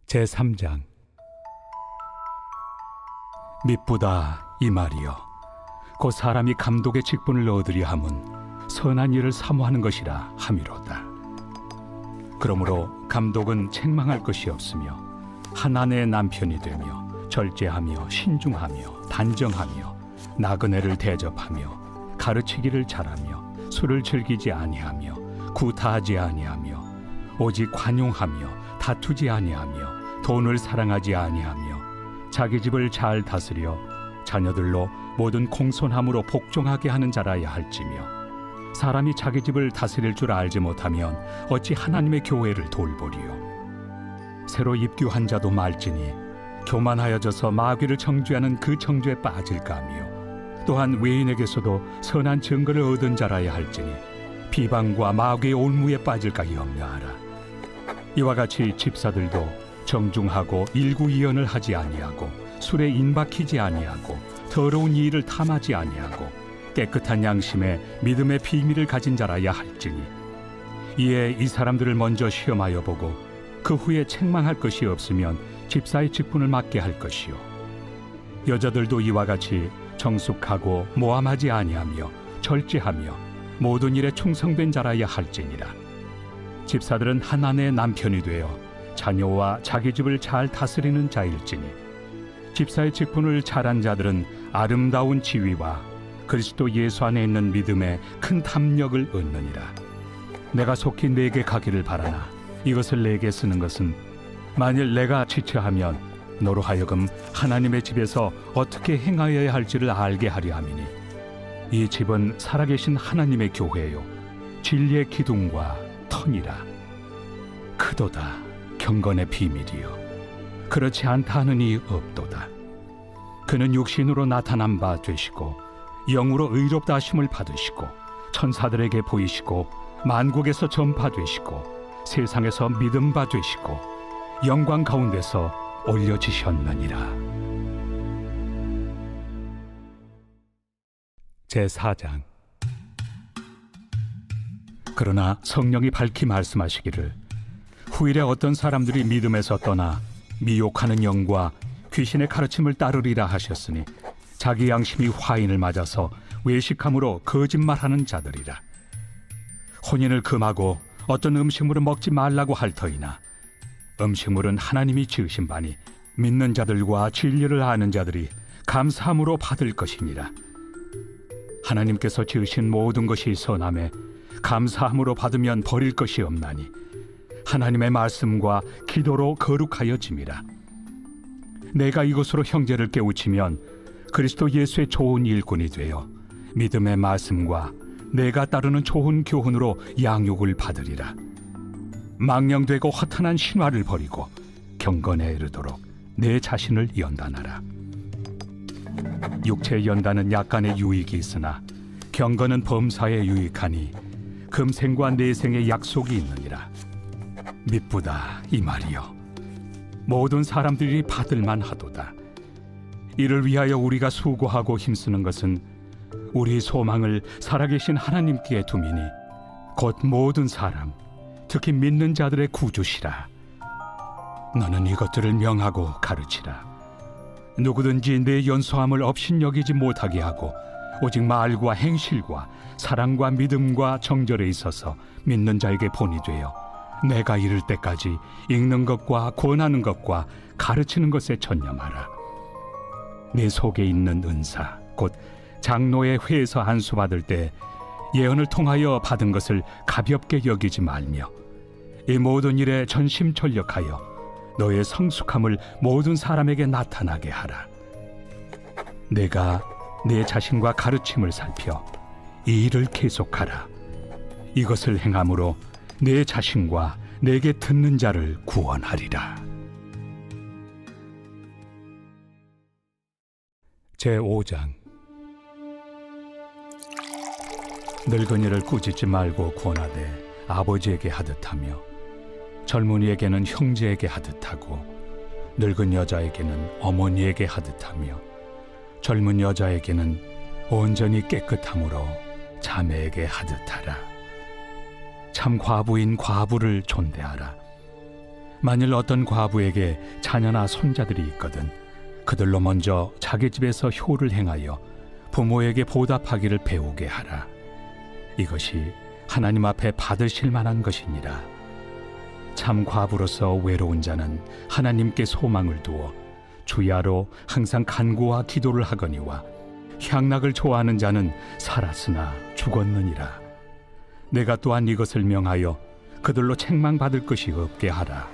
제3장. 미쁘다 이 말이여, 곧 사람이 감독의 직분을 얻으려 함은 선한 일을 사모하는 것이라 함이로다. 그러므로 감독은 책망할 것이 없으며 한 아내의 남편이 되며 절제하며 신중하며 단정하며 나그네를 대접하며 가르치기를 잘하며 술을 즐기지 아니하며 구타하지 아니하며 오직 관용하며 다투지 아니하며 돈을 사랑하지 아니하며 자기 집을 잘 다스려 자녀들로 모든 공손함으로 복종하게 하는 자라야 할지며, 사람이 자기 집을 다스릴 줄 알지 못하면 어찌 하나님의 교회를 돌보리요. 새로 입교한 자도 말지니 교만하여져서 마귀를 정죄하는 그 정죄에 빠질까 하며, 또한 외인에게서도 선한 증거를 얻은 자라야 할지니 비방과 마귀의 올무에 빠질까 염려하라. 이와 같이 집사들도 정중하고 일구이연을 하지 아니하고 술에 인박히지 아니하고 더러운 이의를 탐하지 아니하고 깨끗한 양심에 믿음의 비밀을 가진 자라야 할지니, 이에 이 사람들을 먼저 시험하여 보고 그 후에 책망할 것이 없으면 집사의 직분을 맡게 할 것이요, 여자들도 이와 같이 정숙하고 모함하지 아니하며 절제하며 모든 일에 충성된 자라야 할지니라. 집사들은 한 아내의 남편이 되어 자녀와 자기 집을 잘 다스리는 자일지니, 집사의 직분을 잘한 자들은 아름다운 지위와 그리스도 예수 안에 있는 믿음에 큰 탐욕을 얻느니라. 내가 속히 내게 가기를 바라나 이것을 내게 쓰는 것은, 만일 내가 지체하면 너로 하여금 하나님의 집에서 어떻게 행하여야 할지를 알게 하려 함이니, 이 집은 살아계신 하나님의 교회요 진리의 기둥과 터니라. 크도다 경건의 비밀이요, 그렇지 않다 하느니 없도다. 그는 육신으로 나타난 바 되시고 영으로 의롭다 하심을 받으시고 천사들에게 보이시고 만국에서 전파되시고 세상에서 믿음 바 되시고 영광 가운데서 올려지셨느니라. 제4장. 그러나 성령이 밝히 말씀하시기를, 후일에 어떤 사람들이 믿음에서 떠나 미혹하는 영과 귀신의 가르침을 따르리라 하셨으니, 자기 양심이 화인을 맞아서 외식함으로 거짓말하는 자들이라. 혼인을 금하고 어떤 음식물을 먹지 말라고 할 터이나, 음식물은 하나님이 지으신 바니 믿는 자들과 진리를 아는 자들이 감사함으로 받을 것이니라. 하나님께서 지으신 모든 것이 선함에 감사함으로 받으면 버릴 것이 없나니, 하나님의 말씀과 기도로 거룩하여짐이라. 내가 이것으로 형제를 깨우치면 그리스도 예수의 좋은 일꾼이 되어 믿음의 말씀과 내가 따르는 좋은 교훈으로 양육을 받으리라. 망령되고 허탄한 신화를 버리고 경건에 이르도록 내 자신을 연단하라. 육체의 연단은 약간의 유익이 있으나 경건은 범사에 유익하니 금생과 내생의 약속이 있느니라. 미쁘다 이 말이여, 모든 사람들이 받을만 하도다. 이를 위하여 우리가 수고하고 힘쓰는 것은 우리 소망을 살아계신 하나님께 두미니, 곧 모든 사람, 특히 믿는 자들의 구주시라. 너는 이것들을 명하고 가르치라. 누구든지 내 연소함을 업신여기지 못하게 하고 오직 말과 행실과 사랑과 믿음과 정절에 있어서 믿는 자에게 본이 되어 내가 이를 때까지 읽는 것과 권하는 것과 가르치는 것에 전념하라. 내 속에 있는 은사, 곧 장로의 회에서 안수 받을 때 예언을 통하여 받은 것을 가볍게 여기지 말며, 이 모든 일에 전심전력하여 너의 성숙함을 모든 사람에게 나타나게 하라. 내가 내 자신과 가르침을 살펴 이 일을 계속하라. 이것을 행함으로 내 자신과 내게 듣는 자를 구원하리라. 제5장. 늙은이를 꾸짖지 말고 권하되 아버지에게 하듯하며, 젊은이에게는 형제에게 하듯하고 늙은 여자에게는 어머니에게 하듯하며, 젊은 여자에게는 온전히 깨끗함으로 자매에게 하듯하라. 참 과부인 과부를 존대하라. 만일 어떤 과부에게 자녀나 손자들이 있거든 그들로 먼저 자기 집에서 효를 행하여 부모에게 보답하기를 배우게 하라. 이것이 하나님 앞에 받으실 만한 것이니라. 참 과부로서 외로운 자는 하나님께 소망을 두어 주야로 항상 간구와 기도를 하거니와 향락을 좋아하는 자는 살았으나 죽었느니라. 내가 또한 이것을 명하여 그들로 책망받을 것이 없게 하라.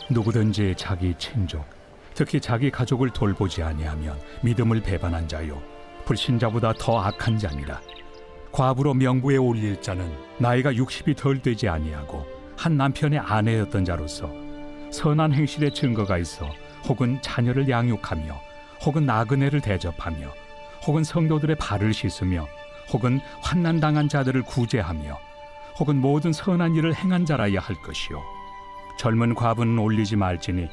누구든지 자기 친족, 특히 자기 가족을 돌보지 아니하면 믿음을 배반한 자요 불신자보다 더 악한 자니라. 과부로 명부에 올릴 자는 나이가 60이 덜 되지 아니하고 한 남편의 아내였던 자로서 선한 행실의 증거가 있어 혹은 자녀를 양육하며 혹은 나그네를 대접하며 혹은 성도들의 발을 씻으며 혹은 환난당한 자들을 구제하며 혹은 모든 선한 일을 행한 자라야 할 것이요 젊은 과부는 올리지 말지니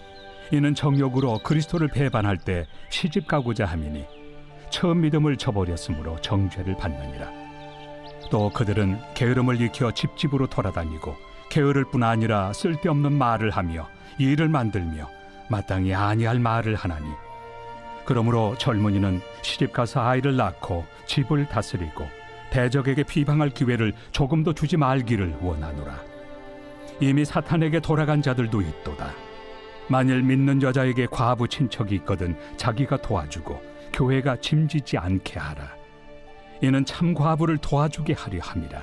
이는 정욕으로 그리스도를 배반할 때 시집 가고자 함이니 처음 믿음을 저버렸으므로 정죄를 받느니라. 또 그들은 게으름을 익혀 집집으로 돌아다니고 게으를 뿐 아니라 쓸데없는 말을 하며 일을 만들며 마땅히 아니할 말을 하나니 그러므로 젊은이는 시집가서 아이를 낳고 집을 다스리고 대적에게 비방할 기회를 조금도 주지 말기를 원하노라. 이미 사탄에게 돌아간 자들도 있도다. 만일 믿는 여자에게 과부 친척이 있거든 자기가 도와주고 교회가 짐지지 않게 하라. 이는 참 과부를 도와주게 하려 함이라.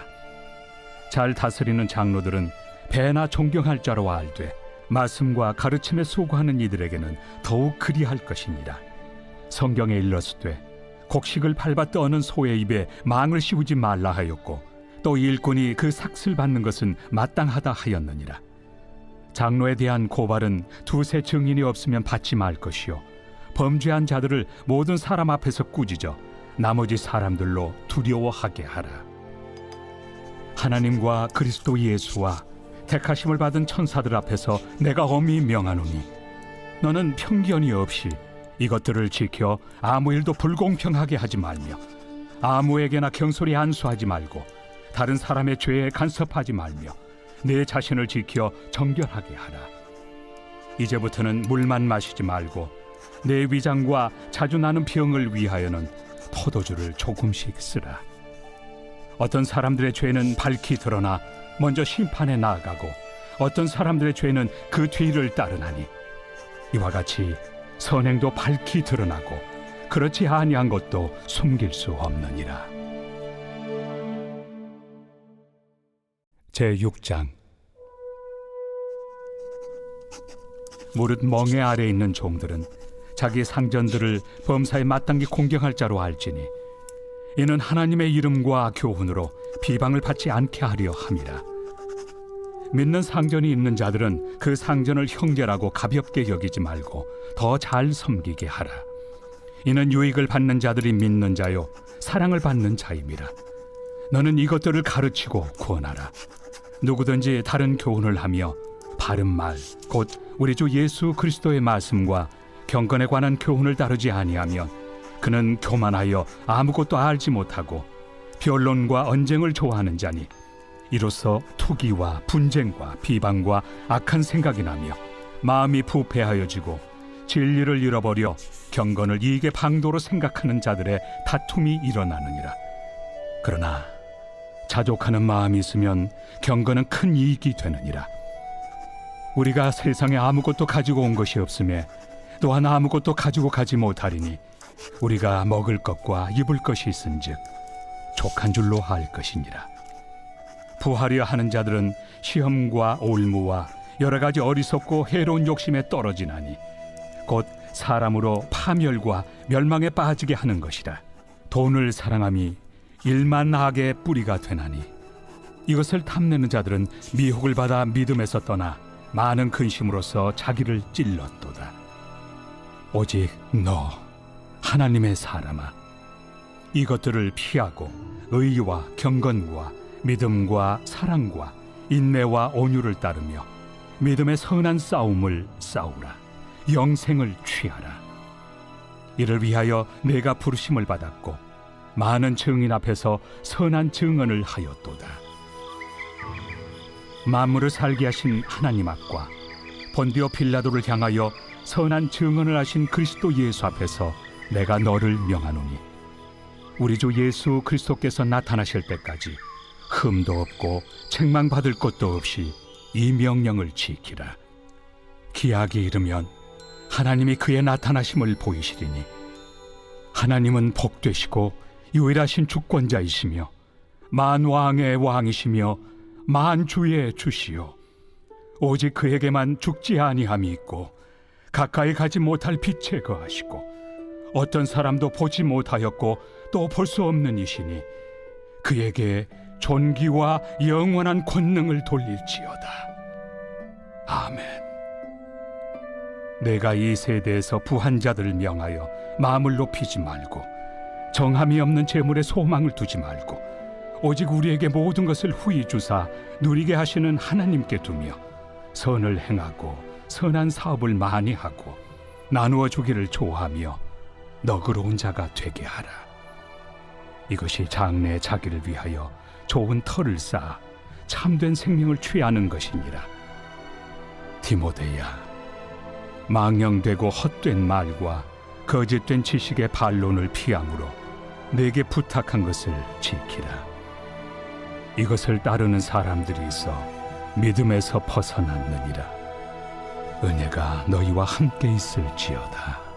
잘 다스리는 장로들은 배나 존경할 자로 알되 말씀과 가르침에 수고하는 이들에게는 더욱 그리할 것이니라. 성경에 일렀으되 곡식을 밟아 떠는 소의 입에 망을 씌우지 말라 하였고 또 일꾼이 그 삭슬 받는 것은 마땅하다 하였느니라. 장로에 대한 고발은 두세 증인이 없으면 받지 말 것이요 범죄한 자들을 모든 사람 앞에서 꾸짖어 나머지 사람들로 두려워하게 하라. 하나님과 그리스도 예수와 택하심을 받은 천사들 앞에서 내가 엄히 명하노니 너는 편견이 없이 이것들을 지켜 아무 일도 불공평하게 하지 말며 아무에게나 경솔히 안수하지 말고 다른 사람의 죄에 간섭하지 말며 내 자신을 지켜 정결하게 하라. 이제부터는 물만 마시지 말고 내 위장과 자주 나는 병을 위하여는 포도주를 조금씩 쓰라. 어떤 사람들의 죄는 밝히 드러나 먼저 심판에 나아가고 어떤 사람들의 죄는 그 뒤를 따르나니 이와 같이 선행도 밝히 드러나고 그렇지 아니한 것도 숨길 수 없느니라. 제6장. 무릇 멍에 아래 있는 종들은 자기 상전들을 범사에 마땅히 공경할 자로 알지니 이는 하나님의 이름과 교훈으로 비방을 받지 않게 하려 함이라. 믿는 상전이 있는 자들은 그 상전을 형제라고 가볍게 여기지 말고 더 잘 섬기게 하라. 이는 유익을 받는 자들이 믿는 자요 사랑을 받는 자임이라. 너는 이것들을 가르치고 구원하라. 누구든지 다른 교훈을 하며 바른 말 곧 우리 주 예수 그리스도의 말씀과 경건에 관한 교훈을 따르지 아니하면 그는 교만하여 아무것도 알지 못하고 변론과 언쟁을 좋아하는 자니 이로써 투기와 분쟁과 비방과 악한 생각이 나며 마음이 부패하여지고 진리를 잃어버려 경건을 이익의 방도로 생각하는 자들의 다툼이 일어나느니라. 그러나 자족하는 마음이 있으면 경건은 큰 이익이 되느니라. 우리가 세상에 아무것도 가지고 온 것이 없음에 또한 아무것도 가지고 가지 못하리니 우리가 먹을 것과 입을 것이 있은즉 족한 줄로 할 것이니라. 부하려 하는 자들은 시험과 올무와 여러 가지 어리석고 해로운 욕심에 떨어지나니 곧 사람으로 파멸과 멸망에 빠지게 하는 것이라. 돈을 사랑함이 일만 악의 뿌리가 되나니 이것을 탐내는 자들은 미혹을 받아 믿음에서 떠나 많은 근심으로써 자기를 찔렀도다. 오직 너 하나님의 사람아, 이것들을 피하고 의와 경건과 믿음과 사랑과 인내와 온유를 따르며 믿음의 선한 싸움을 싸우라. 영생을 취하라. 이를 위하여 내가 부르심을 받았고 많은 증인 앞에서 선한 증언을 하였도다. 만물을 살게 하신 하나님 앞과 본디오 빌라도를 향하여 선한 증언을 하신 그리스도 예수 앞에서 내가 너를 명하노니 우리 주 예수 그리스도께서 나타나실 때까지 흠도 없고 책망받을 것도 없이 이 명령을 지키라. 기약이 이르면 하나님이 그의 나타나심을 보이시리니 하나님은 복되시고 유일하신 주권자이시며 만왕의 왕이시며 만주의 주시요 오직 그에게만 죽지 아니함이 있고 가까이 가지 못할 빛에 거하시고 어떤 사람도 보지 못하였고 또 볼 수 없는 이시니 그에게 존귀와 영원한 권능을 돌릴지어다. 아멘. 내가 이 세대에서 부한 자들을 명하여 마음을 높이지 말고 정함이 없는 재물에 소망을 두지 말고 오직 우리에게 모든 것을 후히 주사 누리게 하시는 하나님께 두며 선을 행하고 선한 사업을 많이 하고 나누어 주기를 좋아하며 너그러운 자가 되게 하라. 이것이 장래에 자기를 위하여 좋은 터를 쌓아 참된 생명을 취하는 것이니라. 디모데야, 망령되고 헛된 말과 거짓된 지식의 반론을 피함으로 내게 부탁한 것을 지키라. 이것을 따르는 사람들이 있어 믿음에서 벗어났느니라. 은혜가 너희와 함께 있을지어다.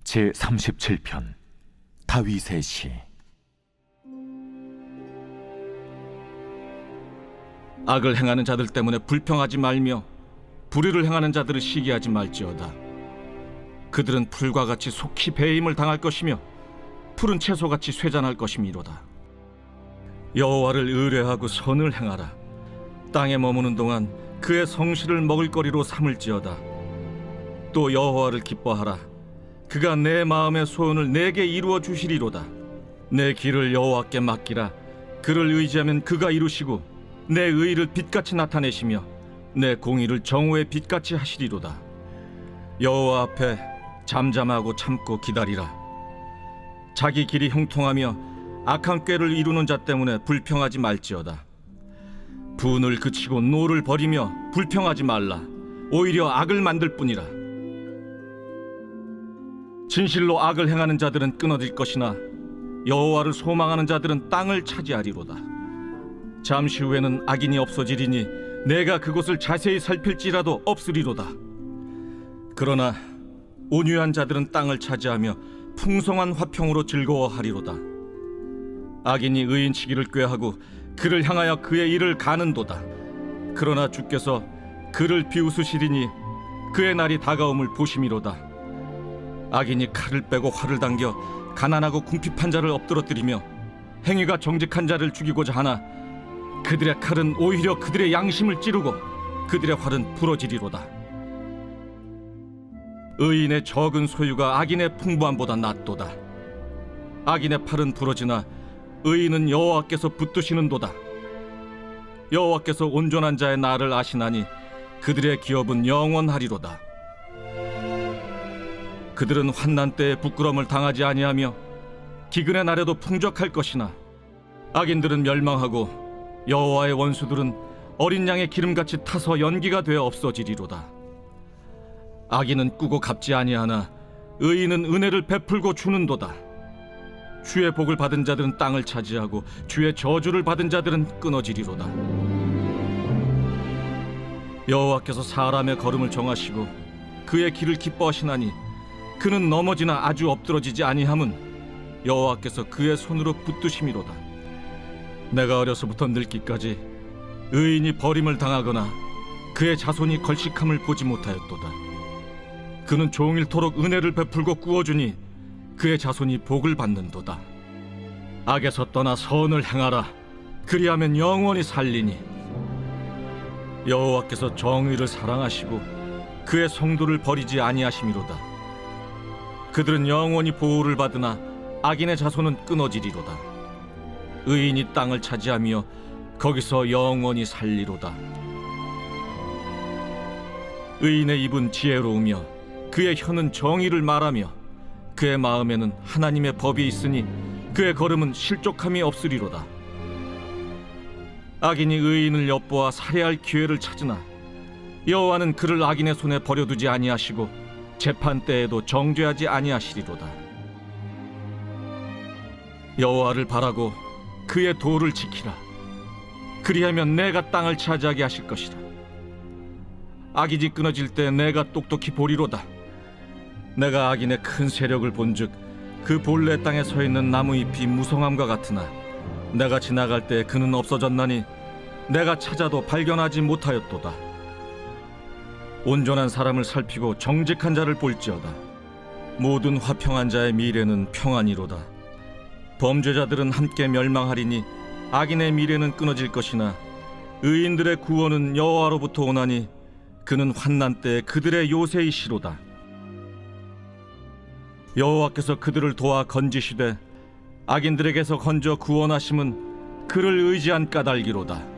제37편 다윗의 시. 악을 행하는 자들 때문에 불평하지 말며 불의를 행하는 자들을 시기하지 말지어다. 그들은 풀과 같이 속히 배임을 당할 것이며 푸른 채소같이 쇠잔할 것이미로다. 여호와를 의뢰하고 선을 행하라. 땅에 머무는 동안 그의 성실을 먹을거리로 삼을지어다. 또 여호와를 기뻐하라. 그가 내 마음의 소원을 내게 이루어 주시리로다. 내 길을 여호와께 맡기라. 그를 의지하면 그가 이루시고 내 의를 빛같이 나타내시며 내 공의를 정오의 빛같이 하시리로다. 여호와 앞에 잠잠하고 참고 기다리라. 자기 길이 형통하며 악한 꾀를 이루는 자 때문에 불평하지 말지어다. 분을 그치고 노를 버리며 불평하지 말라. 오히려 악을 만들 뿐이라. 진실로 악을 행하는 자들은 끊어질 것이나 여호와를 소망하는 자들은 땅을 차지하리로다. 잠시 후에는 악인이 없어지리니 내가 그곳을 자세히 살필지라도 없으리로다. 그러나 온유한 자들은 땅을 차지하며 풍성한 화평으로 즐거워하리로다. 악인이 의인치기를 꾀하고 그를 향하여 그의 일을 가는도다. 그러나 주께서 그를 비웃으시리니 그의 날이 다가옴을 보심이로다. 악인이 칼을 빼고 활을 당겨 가난하고 궁핍한 자를 엎드러뜨리며 행위가 정직한 자를 죽이고자 하나 그들의 칼은 오히려 그들의 양심을 찌르고 그들의 활은 부러지리로다. 의인의 적은 소유가 악인의 풍부함보다 낫도다. 악인의 팔은 부러지나 의인은 여호와께서 붙드시는도다. 여호와께서 온전한 자의 날을 아시나니 그들의 기업은 영원하리로다. 그들은 환난 때에 부끄러움을 당하지 아니하며 기근의 날에도 풍족할 것이나 악인들은 멸망하고 여호와의 원수들은 어린 양의 기름같이 타서 연기가 되어 없어지리로다. 악인은 꾸고 갚지 아니하나 의인은 은혜를 베풀고 주는도다. 주의 복을 받은 자들은 땅을 차지하고 주의 저주를 받은 자들은 끊어지리로다. 여호와께서 사람의 걸음을 정하시고 그의 길을 기뻐하시나니 그는 넘어지나 아주 엎드러지지 아니함은 여호와께서 그의 손으로 붙드심이로다. 내가 어려서부터 늙기까지 의인이 버림을 당하거나 그의 자손이 걸식함을 보지 못하였도다. 그는 종일토록 은혜를 베풀고 꾸어주니 그의 자손이 복을 받는도다. 악에서 떠나 선을 행하라. 그리하면 영원히 살리니 여호와께서 정의를 사랑하시고 그의 성도를 버리지 아니하심이로다. 그들은 영원히 보호를 받으나 악인의 자손은 끊어지리로다. 의인이 땅을 차지하며 거기서 영원히 살리로다. 의인의 입은 지혜로우며 그의 혀는 정의를 말하며 그의 마음에는 하나님의 법이 있으니 그의 걸음은 실족함이 없으리로다. 악인이 의인을 엿보아 살해할 기회를 찾으나 여호와는 그를 악인의 손에 버려두지 아니하시고 재판 때에도 정죄하지 아니하시리로다. 여호와를 바라고 그의 도를 지키라. 그리하면 내가 땅을 차지하게 하실 것이라. 악이지 끊어질 때 내가 똑똑히 보리로다. 내가 악인의 큰 세력을 본즉 그 본래 땅에 서 있는 나무잎이 무성함과 같으나 내가 지나갈 때 그는 없어졌나니 내가 찾아도 발견하지 못하였도다. 온전한 사람을 살피고 정직한 자를 볼지어다. 모든 화평한 자의 미래는 평안이로다. 범죄자들은 함께 멸망하리니 악인의 미래는 끊어질 것이나 의인들의 구원은 여호와로부터 오나니 그는 환난 때 그들의 요새이시로다. 여호와께서 그들을 도와 건지시되 악인들에게서 건져 구원하심은 그를 의지한 까닭이로다.